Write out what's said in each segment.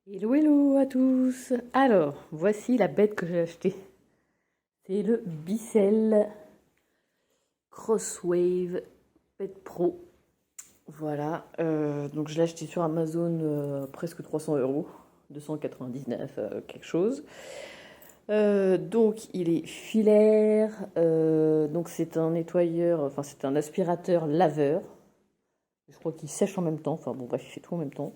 Hello hello à tous. Alors, voici la bête que j'ai achetée. C'est le Bicel Crosswave Pet Pro. Voilà, donc je l'ai acheté sur Amazon presque 300 euros, 299 quelque chose. Donc il est filaire, donc c'est un nettoyeur, enfin c'est un aspirateur laveur. Je crois qu'il sèche en même temps, enfin bon bref, il fait tout en même temps.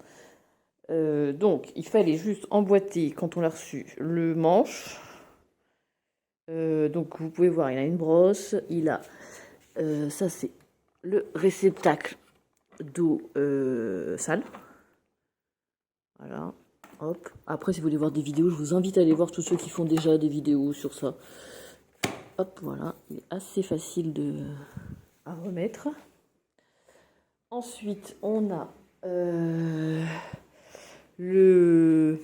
Donc, il fallait juste emboîter, quand on l'a reçu, le manche. Donc, vous pouvez voir, il a une brosse. Il a, ça c'est le réceptacle d'eau sale. Voilà, hop. Après, si vous voulez voir des vidéos, je vous invite à aller voir tous ceux qui font déjà des vidéos sur ça. Hop, voilà, il est assez facile à remettre. Ensuite, on a le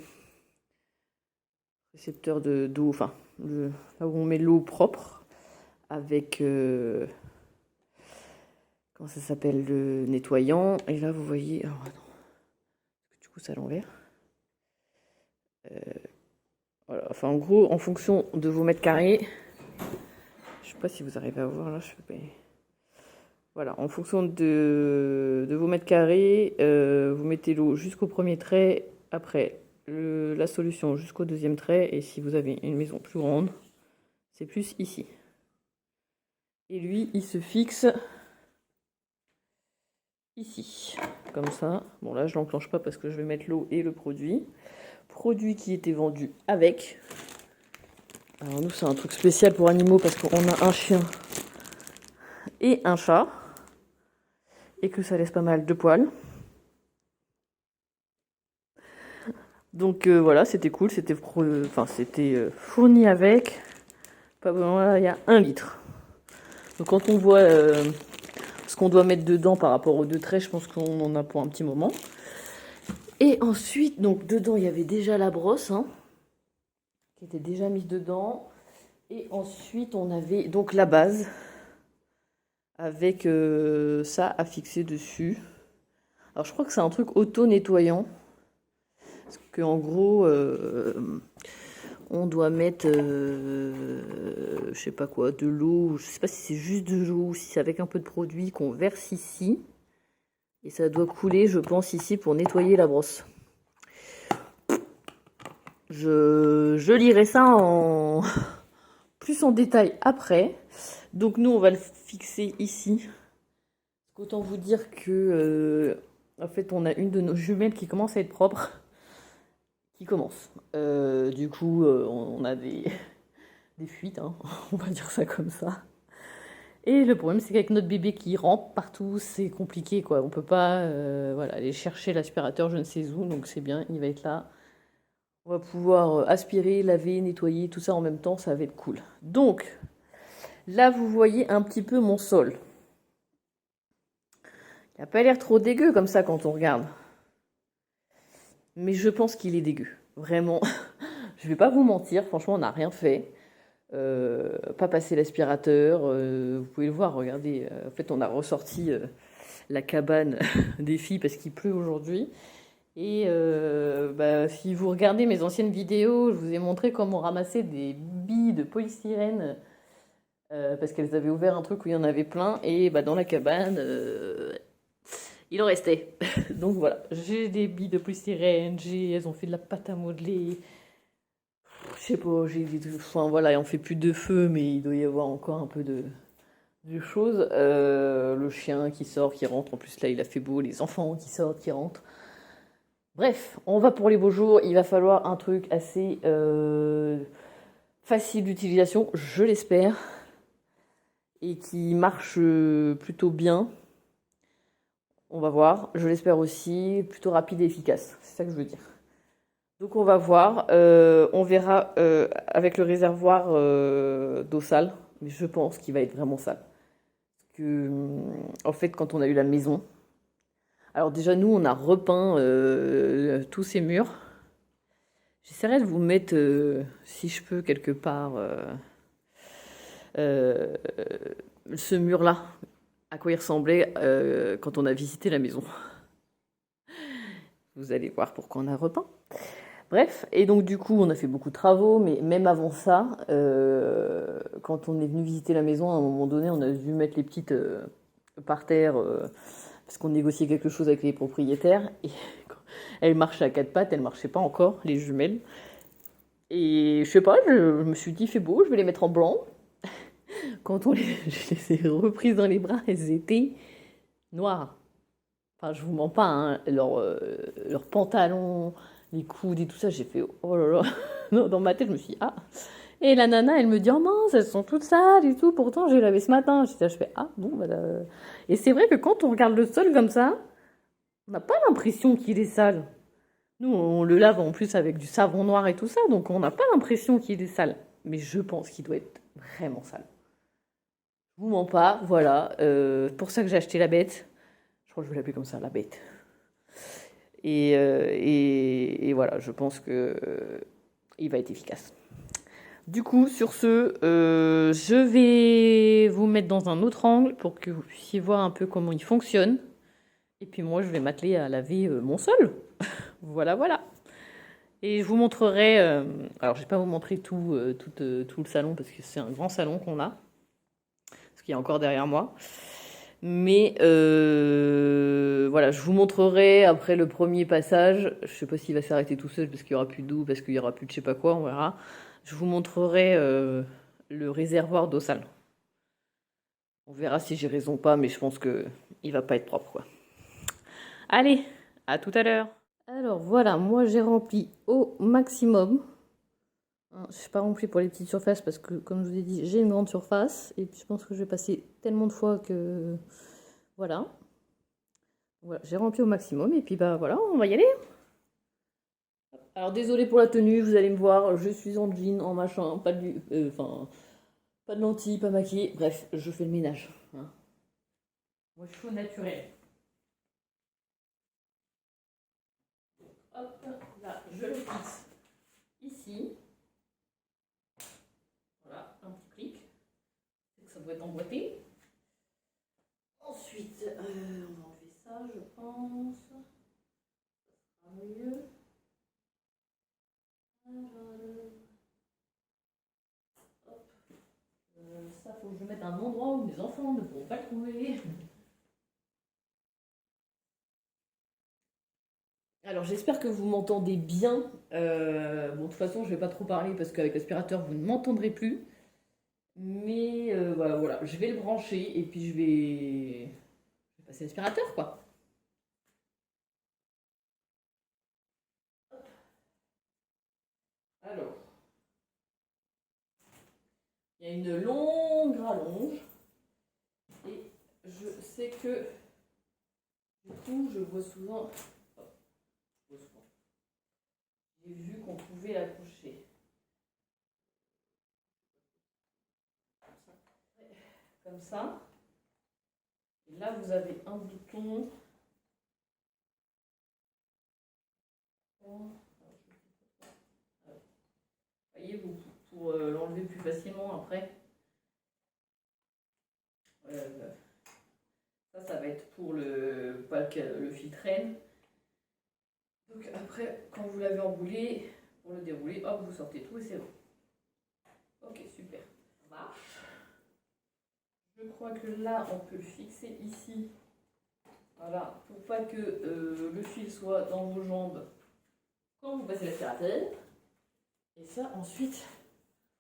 récepteur d'eau, enfin, là où on met l'eau propre, avec, comment ça s'appelle, le nettoyant. Et là, vous voyez, alors attends, du coup, c'est à l'envers. Voilà, enfin, en gros, en fonction de vos mètres carrés, je sais pas si vous arrivez à voir là, je sais pas. Voilà, en fonction de vos mètres carrés, vous mettez l'eau jusqu'au premier trait, après la solution jusqu'au deuxième trait, et si vous avez une maison plus grande, c'est plus ici. Et lui, il se fixe ici, comme ça. Bon là, je l'enclenche pas parce que je vais mettre l'eau et le produit. Produit qui était vendu avec. Alors nous, c'est un truc spécial pour animaux parce qu'on a un chien et un chat. Et que ça laisse pas mal de poils. Donc voilà, c'était cool, c'était fourni avec. Pas bon, là, il y a 1 litre. Donc quand on voit ce qu'on doit mettre dedans par rapport aux deux traits, je pense qu'on en a pour un petit moment. Et ensuite, donc dedans, il y avait déjà la brosse, hein, qui était déjà mise dedans. Et ensuite, on avait donc la base avec ça à fixer dessus. Alors, je crois que c'est un truc auto-nettoyant. Parce qu'en gros, on doit mettre, je sais pas quoi, de l'eau. Je sais pas si c'est juste de l'eau ou si c'est avec un peu de produit qu'on verse ici. Et ça doit couler, je pense, ici pour nettoyer la brosse. Je lirai ça plus en détail après. Donc nous, on va le fixer ici. Autant vous dire que, en fait, on a une de nos jumelles qui commence à être propre. Qui commence. Du coup, on a des fuites, hein, on va dire ça comme ça. Et le problème, c'est qu'avec notre bébé qui rampe partout, c'est compliqué, quoi. On peut pas voilà, aller chercher l'aspirateur je ne sais où, donc c'est bien, il va être là. On va pouvoir aspirer, laver, nettoyer, tout ça en même temps, ça va être cool. Donc, là, vous voyez un petit peu mon sol. Il n'a pas l'air trop dégueu comme ça quand on regarde. Mais je pense qu'il est dégueu. Vraiment. Je vais pas vous mentir, franchement, on n'a rien fait. Pas passé l'aspirateur. Vous pouvez le voir, regardez. En fait, on a ressorti la cabane des filles parce qu'il pleut aujourd'hui. Et si vous regardez mes anciennes vidéos, je vous ai montré comment ramasser des billes de polystyrène parce qu'elles avaient ouvert un truc où il y en avait plein. Et dans la cabane, il en restait. Donc voilà, j'ai des billes de polystyrène, elles ont fait de la pâte à modeler. Je sais pas, enfin voilà, on fait plus de feu, mais il doit y avoir encore un peu de choses. Le chien qui sort, qui rentre, en plus là il a fait beau, les enfants qui sortent, qui rentrent. Bref, on va pour les beaux jours, il va falloir un truc assez facile d'utilisation, je l'espère, et qui marche plutôt bien. On va voir, je l'espère aussi, plutôt rapide et efficace, c'est ça que je veux dire. Donc on va voir, on verra avec le réservoir d'eau sale, mais je pense qu'il va être vraiment sale. Parce que, en fait, quand on a eu la maison, alors déjà nous on a repeint tous ces murs. J'essaierai de vous mettre, si je peux, quelque part, euh, ce mur-là, à quoi il ressemblait quand on a visité la maison. Vous allez voir pourquoi on a repeint. Bref, et donc du coup, on a fait beaucoup de travaux, mais même avant ça, quand on est venu visiter la maison, à un moment donné, on a dû mettre les petites par terre, parce qu'on négociait quelque chose avec les propriétaires, et elles marchaient à quatre pattes, elles marchaient pas encore, les jumelles. Et je sais pas, je me suis dit, il fait beau, je vais les mettre en blanc. Quand je les ai reprises dans les bras, elles étaient noires. Enfin, je vous mens pas, hein, leurs pantalons, les coudes et tout ça, j'ai fait oh là là. Non, dans ma tête, je me suis dit, ah. Et la nana, elle me dit, oh mince, elles sont toutes sales et tout, pourtant j'ai lavé ce matin. Je fais, ah bon, bah là. Et c'est vrai que quand on regarde le sol comme ça, on n'a pas l'impression qu'il est sale. Nous, on le lave en plus avec du savon noir et tout ça, donc on n'a pas l'impression qu'il est sale. Mais je pense qu'il doit être vraiment sale. Je vous mens pas, voilà. Pour ça que j'ai acheté la bête. Je crois que je vais l'appeler comme ça, la bête. Et voilà, je pense que il va être efficace. Du coup, sur ce, je vais vous mettre dans un autre angle pour que vous puissiez voir un peu comment il fonctionne. Et puis moi, je vais m'atteler à laver mon sol. Voilà, voilà. Et je vous montrerai... alors, je ne vais pas vous montrer tout le salon parce que c'est un grand salon qu'on a. Ce qu'il y a encore derrière moi. Mais voilà, je vous montrerai après le premier passage. Je ne sais pas s'il va s'arrêter tout seul parce qu'il n'y aura plus d'eau, parce qu'il n'y aura plus de je sais pas quoi, on verra. Je vous montrerai le réservoir d'eau sale. On verra si j'ai raison ou pas, mais je pense qu'il ne va pas être propre, quoi. Allez, à tout à l'heure. Alors voilà, moi j'ai rempli au maximum. Je n'ai pas rempli pour les petites surfaces parce que, comme je vous ai dit, j'ai une grande surface. Et puis je pense que je vais passer tellement de fois que... Voilà. Voilà, j'ai rempli au maximum. Et puis bah voilà, on va y aller. Alors désolé pour la tenue, vous allez me voir, je suis en jean, en machin, pas de lentilles, pas maquillée. Bref, je fais le ménage. Hein. Moi je suis au naturel. Hop, là, je le fixe ici. Voilà, un petit clic. C'est que ça doit être emboîté. Ensuite, on va enlever ça, je pense. Ça sera mieux. Hop. Ça, faut que je mette un endroit où les enfants ne pourront pas le trouver. Alors j'espère que vous m'entendez bien. Bon, de toute façon, je ne vais pas trop parler parce qu'avec l'aspirateur, vous ne m'entendrez plus. Mais voilà, je vais le brancher et puis je vais passer l'aspirateur, quoi. Alors, il y a une longue rallonge et je sais que du coup, je vois souvent. J'ai vu qu'on pouvait l'accrocher comme ça. Et là, vous avez un bouton. Vous voyez, pour l'enlever plus facilement après. Ça va être pour pas que le fil traîne. Donc après, quand vous l'avez enroulé, pour le dérouler, hop, vous sortez tout et c'est bon. Ok, super. Ça marche. Je crois que là, on peut le fixer ici. Voilà, pour pas que le fil soit dans vos jambes quand vous passez l'aspirateur. Et ça, ensuite...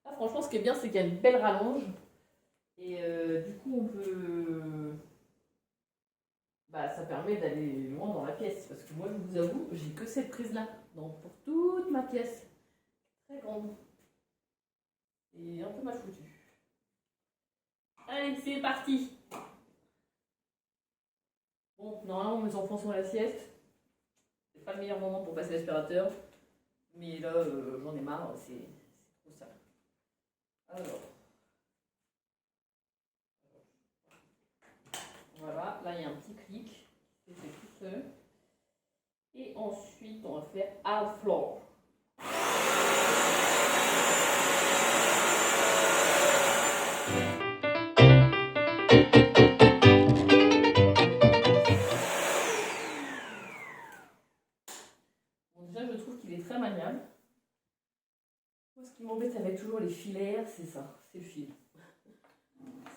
Là, franchement, ce qui est bien, c'est qu'il y a une belle rallonge. Et du coup, on peut... Bah, ça permet d'aller loin dans la pièce. Parce que moi, je vous avoue, j'ai que cette prise-là. Donc, pour toute ma pièce. Très grande. Et un peu mal foutue. Allez, c'est parti. Bon, normalement, mes enfants sont à la sieste. C'est pas le meilleur moment pour passer l'aspirateur. Mais là, j'en ai marre. C'est trop sale. Alors... Voilà, là il y a un petit clic, c'est fait tout seul. Et ensuite, on va faire half floor. trouve qu'il est très maniable. Moi, ce qui m'embête avec toujours les filaires, c'est ça, c'est le fil.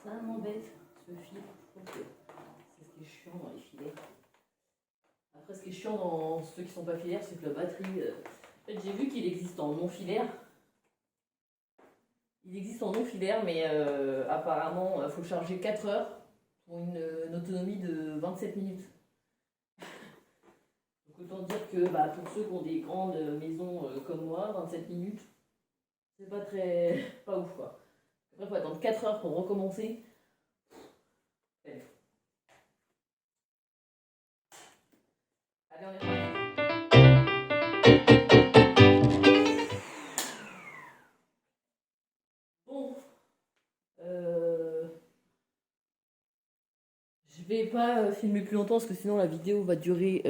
Ça m'embête, ce fil. Je trouve que c'est ce qui est chiant dans les filaires. Après, ce qui est chiant dans ceux qui sont pas filaires, c'est que la batterie... En fait, j'ai vu qu'il existe en non filaire. Il existe en non filaire, mais apparemment, il faut le charger 4 heures pour une autonomie de 27 minutes. Donc autant dire que pour ceux qui ont des grandes maisons comme moi, 27 minutes, c'est pas très... pas ouf quoi. Après, il faut attendre 4 heures pour recommencer. Allez, on est parti. Je vais pas filmer plus longtemps parce que sinon la vidéo va durer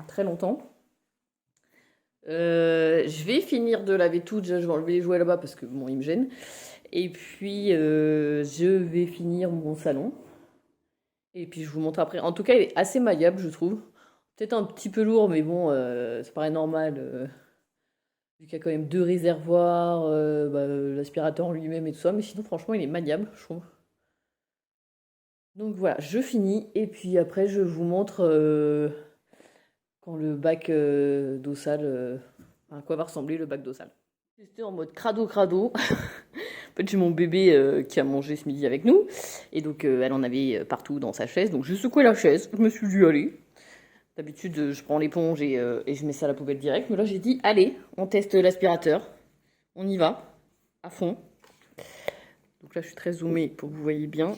très longtemps. Je vais finir de laver tout. Déjà, je vais enlever les jouets là-bas parce que bon, ils me gênent. Et puis, je vais finir mon salon. Et puis, je vous montre après. En tout cas, il est assez maillable, je trouve. Peut-être un petit peu lourd, mais bon, ça paraît normal. Vu qu'il y a quand même 2 réservoirs, l'aspirateur en lui-même et tout ça. Mais sinon, franchement, il est maniable, je trouve. Donc voilà, je finis. Et puis après, je vous montre quand le bac d'eau sale, à quoi va ressembler le bac d'eau sale. J'étais en mode crado. En fait, j'ai mon bébé qui a mangé ce midi avec nous. Et donc, elle en avait partout dans sa chaise. Donc, je secouais la chaise. Je me suis dit, allez. D'habitude, je prends l'éponge et je mets ça à la poubelle direct. Mais là, j'ai dit, allez, on teste l'aspirateur. On y va, à fond. Donc là, je suis très zoomée pour que vous voyez bien.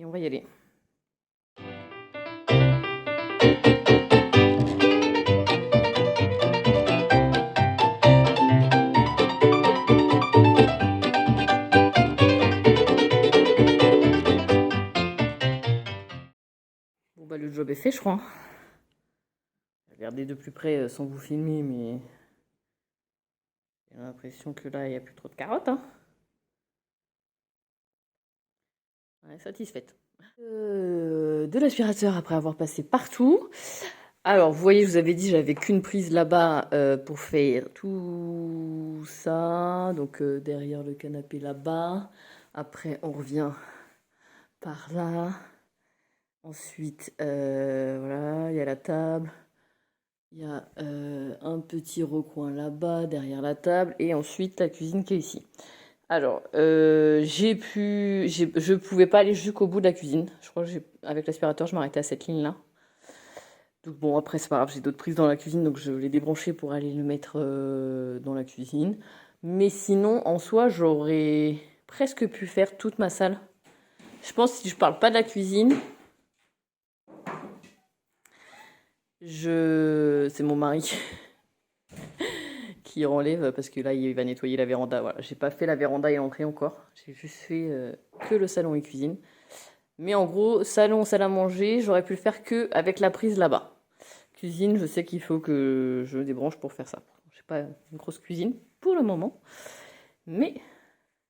Et on va y aller. Bon, bah, le job est fait, je crois. Regardez de plus près sans vous filmer, mais j'ai l'impression que là, il n'y a plus trop de carottes. Hein. Ouais, satisfaite. De l'aspirateur après avoir passé partout. Alors, vous voyez, je vous avais dit, j'avais qu'une prise là-bas pour faire tout ça. Donc, derrière le canapé là-bas. Après, on revient par là. Ensuite, voilà, il y a la table. Il y a un petit recoin là-bas, derrière la table. Et ensuite, la cuisine qui est ici. Alors, je pouvais pas aller jusqu'au bout de la cuisine. Je crois que avec l'aspirateur, je m'arrêtais à cette ligne-là. Donc bon, après, c'est pas grave, j'ai d'autres prises dans la cuisine, donc je l'ai débranché pour aller le mettre dans la cuisine. Mais sinon, en soi, j'aurais presque pu faire toute ma salle. Je pense que si je parle pas de la cuisine, c'est mon mari qui enlève parce que là, il va nettoyer la véranda. Voilà, j'ai pas fait la véranda et l'entrée encore. J'ai juste fait que le salon et cuisine. Mais en gros, salon, salle à manger, j'aurais pu le faire que avec la prise là-bas. Cuisine, je sais qu'il faut que je débranche pour faire ça. Je n'ai pas une grosse cuisine pour le moment. Mais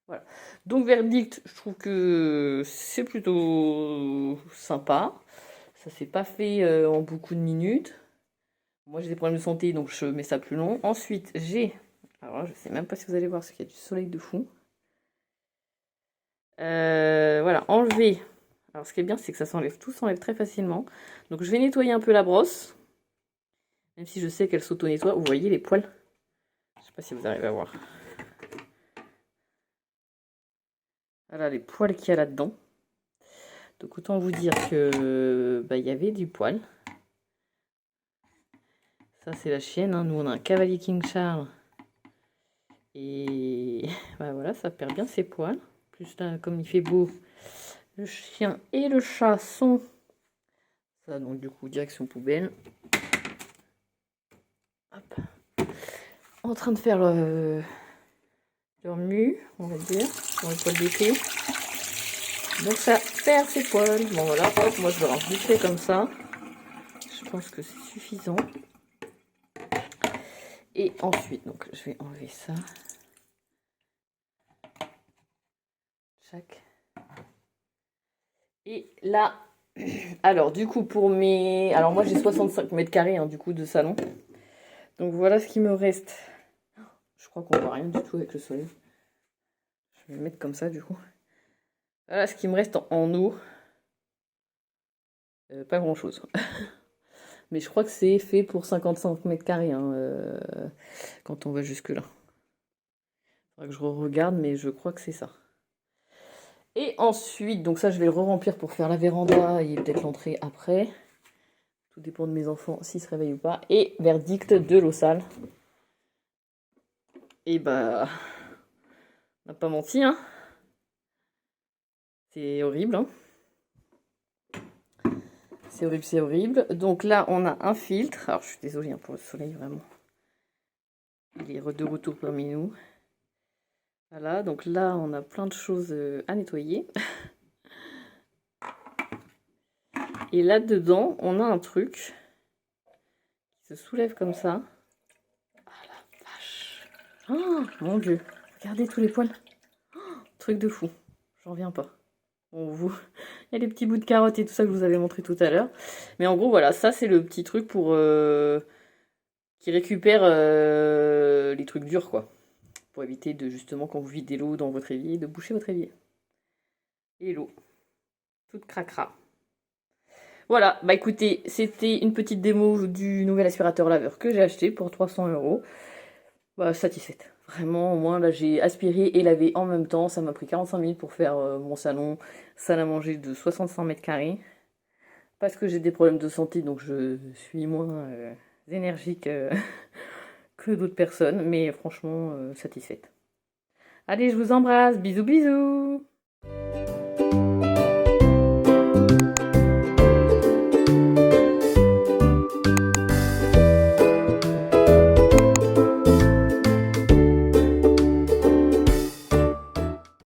voilà. Donc verdict, je trouve que c'est plutôt sympa. Ça s'est pas fait en beaucoup de minutes. Moi j'ai des problèmes de santé, donc je mets ça plus long. Ensuite, alors je sais même pas si vous allez voir, parce qu'il y a du soleil de fou. Voilà, enlever. Alors ce qui est bien, c'est que ça s'enlève, tout s'enlève très facilement. Donc je vais nettoyer un peu la brosse. Même si je sais qu'elle s'auto-nettoie. Vous voyez les poils? Je sais pas si vous arrivez à voir. Voilà les poils qu'il y a là-dedans. Donc autant vous dire que il y avait du poil. Ça c'est la chienne. Hein. Nous on a un cavalier King Charles. Et voilà, ça perd bien ses poils. Plus là, comme il fait beau, le chien et le chat sont... Ça donc du coup direction poubelle. Hop. En train de faire leur mue, on va dire, dans le poil d'été. Donc ça perd ses poils. Bon voilà, hop, moi je le range vite fait comme ça. Je pense que c'est suffisant. Et ensuite, donc je vais enlever ça. Chaque. Et là, alors du coup pour mes... Alors moi j'ai 65 mètres carrés du coup de salon. Donc voilà ce qui me reste. Je crois qu'on voit rien du tout avec le soleil. Je vais le mettre comme ça du coup. Voilà ce qui me reste en eau. Pas grand chose. Mais je crois que c'est fait pour 55 mètres carrés hein, quand on va jusque là. Faudra que je regarde, mais je crois que c'est ça. Et ensuite, donc ça je vais le re-remplir pour faire la véranda et peut-être l'entrée après. Tout dépend de mes enfants s'ils se réveillent ou pas. Et verdict de l'eau sale. Et bah, on n'a pas menti, hein. C'est horrible, hein. C'est horrible, c'est horrible. Donc là, on a un filtre. Alors, je suis désolée hein, pour le soleil, vraiment. Il est de retour parmi nous. Voilà, donc là, on a plein de choses à nettoyer. Et là-dedans, on a un truc qui se soulève comme ça. Ah la vache. Oh, mon Dieu. Regardez tous les poils. Oh, truc de fou. J'en reviens pas. Bon, vous... Il y a les petits bouts de carottes et tout ça que je vous avais montré tout à l'heure. Mais en gros, voilà, ça, c'est le petit truc pour... qui récupère les trucs durs, quoi. Pour éviter de, justement, quand vous videz l'eau dans votre évier, de boucher votre évier. Et l'eau. Toute cracra. Voilà, bah écoutez, c'était une petite démo du nouvel aspirateur laveur que j'ai acheté pour 300 €. Bah, satisfaite. Vraiment, au moins, là, j'ai aspiré et lavé en même temps. Ça m'a pris 45 minutes pour faire mon salon, salle à manger de 65 mètres carrés. Parce que j'ai des problèmes de santé, donc je suis moins énergique que d'autres personnes. Mais franchement, satisfaite. Allez, je vous embrasse. Bisous, bisous.